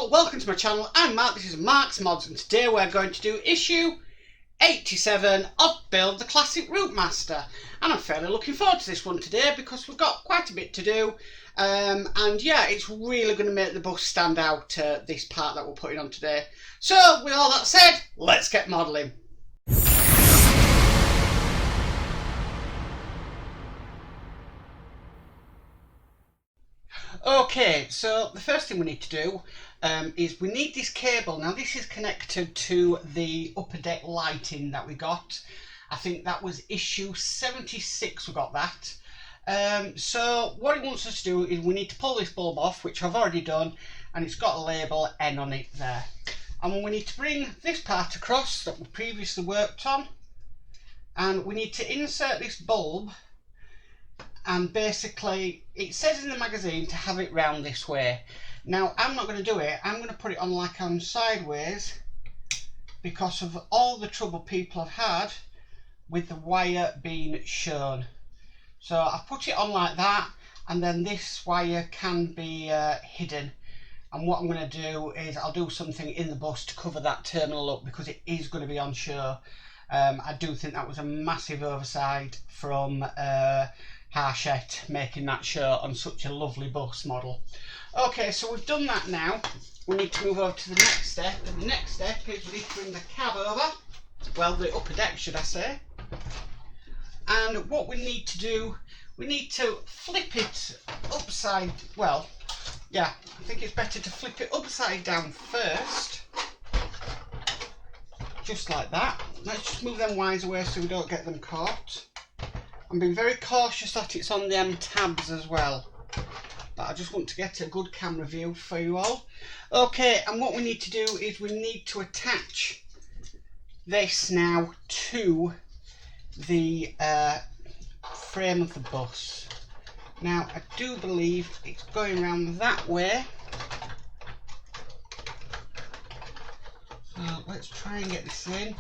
Hello, welcome to my channel. I'm Mark, this is Mark's Mods, and today we're going to do issue 87 of Build the Classic Routemaster. And I'm fairly looking forward to this one today because we've got quite a bit to do. And yeah, it's really going to make the bus stand out, this part that we're putting on today. So, with all that said, let's get modelling. Okay, so the first thing we need to do is we need this cable. Now this is connected to the upper deck lighting that we got. I think that was issue 76 we got that. So what it wants us to do is we need to pull this bulb off, which I've already done, and it's got a label N on it there. And we need to bring this part across that we previously worked on, and we need to insert this bulb. And basically it says in the magazine to have it round this way. Now I'm not going to do it, I'm going to put it on like I'm sideways because of all the trouble people have had with the wire being shown. So I put it on like that, and then this wire can be hidden. And what I'm going to do is I'll do something in the bus to cover that terminal up because it is going to be on show. I do think that was a massive oversight from Harshett making that show on such a lovely bus model. Okay, so we've done that now. We need to move over to the next step, and the next step is we need to bring the cab over, well, the upper deck should I say, and what we need to do, we need to flip it upside, well, yeah, I think it's better to flip it upside down first, just like that. Let's just move them wires away so we don't get them caught. I'm being very cautious that it's on them tabs as well, but I just want to get a good camera view for you all. Okay, and what we need to do is we need to attach this now to the frame of the bus. Now I do believe it's going around that way, so let's try and get this in.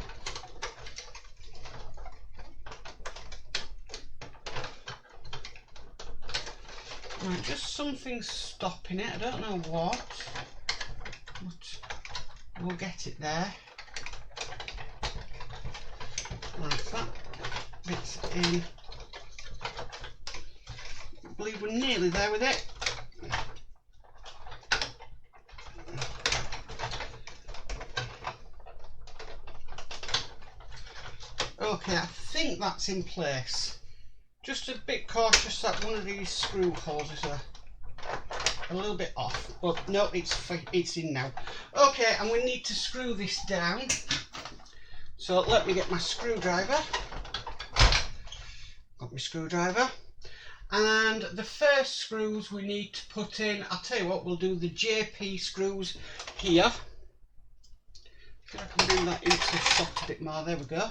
Right, just something stopping it, I don't know what, but we'll get it there. Right, that bit's in. I believe we're nearly there with it. Okay, I think that's in place. Just a bit cautious that one of these screw holes is a little bit off, but no, it's in now. Okay, and we need to screw this down. So let me get my screwdriver. Got my screwdriver. And the first screws we need to put in, I'll tell you what, we'll do the JP screws here. I think I can bring that into the shot a bit more, there we go.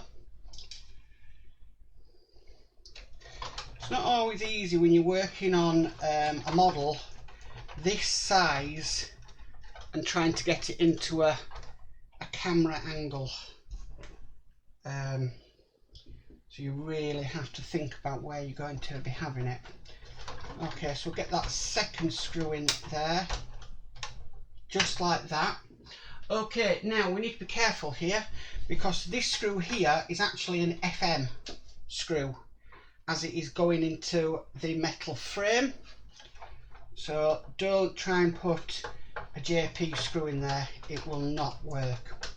It's not always easy when you're working on a model this size and trying to get it into a camera angle. So you really have to think about where you're going to be having it. Okay, so we'll get that second screw in there, just like that. Okay, now we need to be careful here because this screw here is actually an FM screw, as it is going into the metal frame. So don't try and put a JP screw in there, it will not work.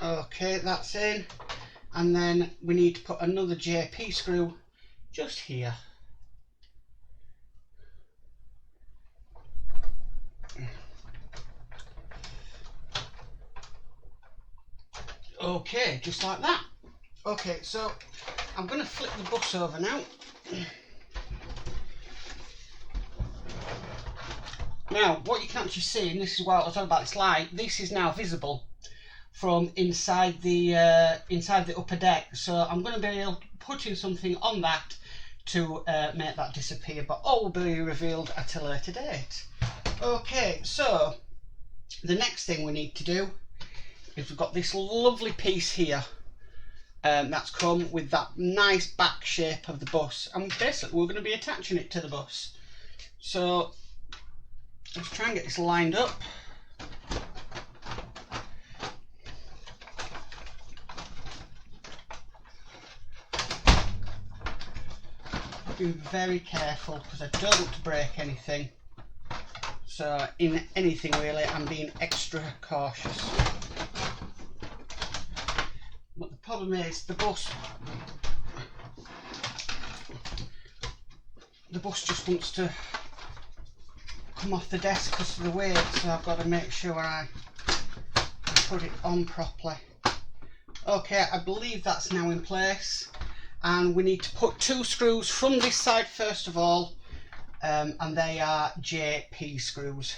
Okay, that's in, and then we need to put another JP screw just here. Okay, just like that. Okay, so I'm going to flip the bus over now. Now, what you can actually see, and this is what I was talking about this light, this is now visible from inside the upper deck. So I'm going to be able to put in something on that to make that disappear, but all will be revealed at a later date. Okay, so the next thing we need to do is we've got this lovely piece here. That's come with that nice back shape of the bus, and basically we're going to be attaching it to the bus. So let's try and get this lined up. be very careful because I don't want to break anything. So in anything really, I'm being extra cautious. But the problem is the bus just wants to come off the desk because of the weight, so I've got to make sure I put it on properly. Okay, I believe that's now in place, and we need to put 2 screws from this side first of all, and they are JP screws.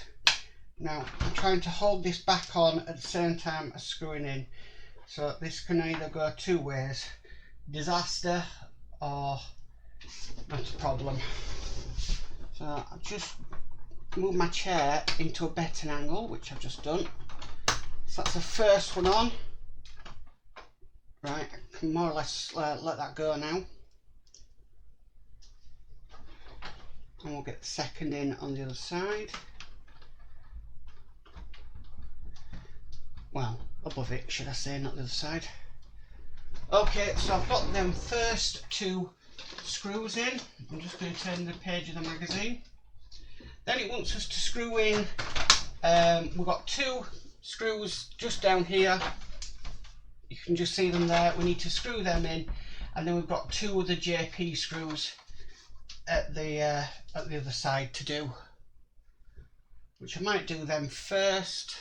Now I'm trying to hold this back on at the same time as screwing in, so this can either go 2 ways: disaster or not a problem. So I've just moved my chair into a better angle, which I've just done. So that's the first one on. Right, I can more or less let that go now. And we'll get the second in on the other side. Well, above it, should I say, not the other side. Okay, so I've got them first 2 screws in. I'm just going to turn the page of the magazine. Then it wants us to screw in, we've got 2 screws just down here. You can just see them there. We need to screw them in, and then we've got 2 of the JP screws at the other side to do, which I might do them first.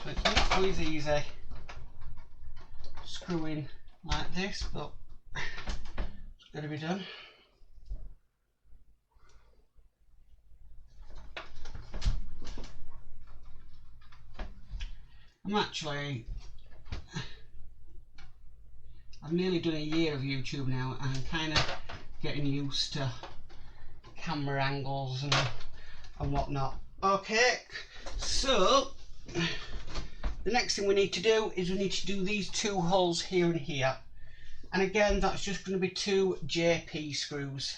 So it's not always easy screwing like this, but it's got to be done. I've nearly done a year of YouTube now, and I'm kind of getting used to camera angles and whatnot. Okay, so the next thing we need to do is we need to do these 2 holes here and here, and again that's just going to be 2 JP screws.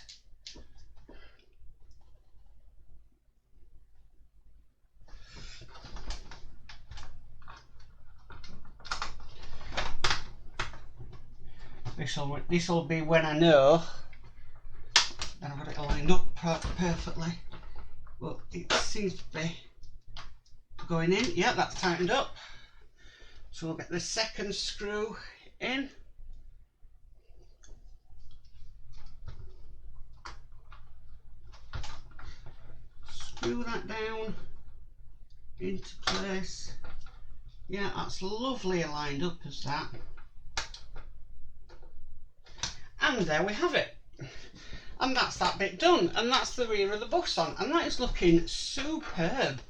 This will be when I know that I've got it lined up perfectly. But it seems to be going in. Yeah, that's tightened up. So we'll get the second screw in. Screw that down into place. Yeah, that's lovely lined up as that. And there we have it. And that's that bit done. And that's the rear of the bus on. And that is looking superb.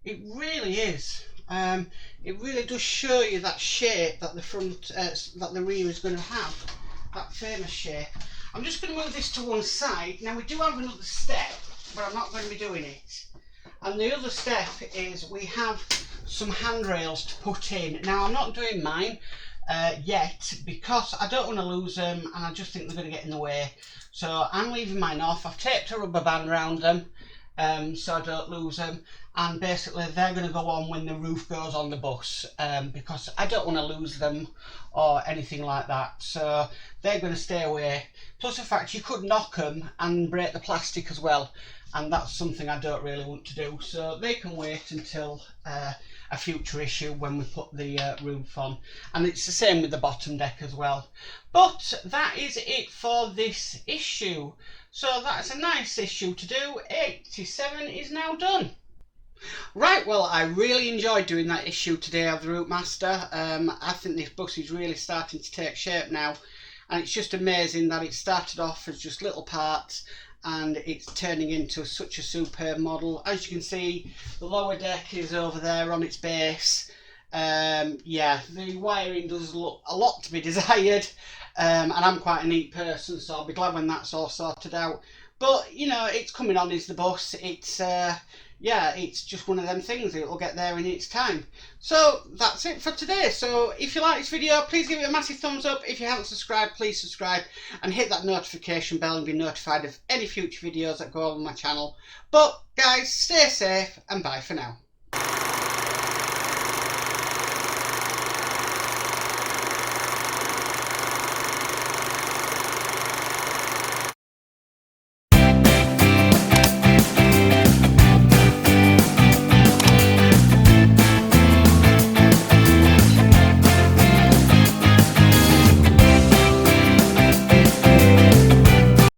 It really is. It really does show you that shape that the front, that the rear is going to have. That famous shape. I'm just going to move this to one side. Now we do have another step, but I'm not going to be doing it. And the other step is we have some handrails to put in. Now I'm not doing mine yet because I don't want to lose them, and I just think they're going to get in the way. So I'm leaving mine off. I've taped a rubber band around them so I don't lose them, and basically they're going to go on when the roof goes on the bus because I don't want to lose them or anything like that. So they're going to stay away. Plus the fact you could knock them and break the plastic as well, and that's something I don't really want to do. So they can wait until a future issue when we put the roof on, and it's the same with the bottom deck as well. But that is it for this issue. So that's a nice issue to do. 87 is now done. Right, well, I really enjoyed doing that issue today of the Routemaster. I think this bus is really starting to take shape now, and it's just amazing that it started off as just little parts and it's turning into such a superb model. As you can see, the lower deck is over there on its base. Yeah, the wiring does look a lot to be desired, and I'm quite a neat person, so I'll be glad when that's all sorted out. But you know, it's coming on is the bus. It's yeah, it's just one of them things. It'll get there in its time. So that's it for today. So if you like this video, please give it a massive thumbs up. If you haven't subscribed, please subscribe and hit that notification bell and be notified of any future videos that go on my channel. But guys, stay safe and bye for now.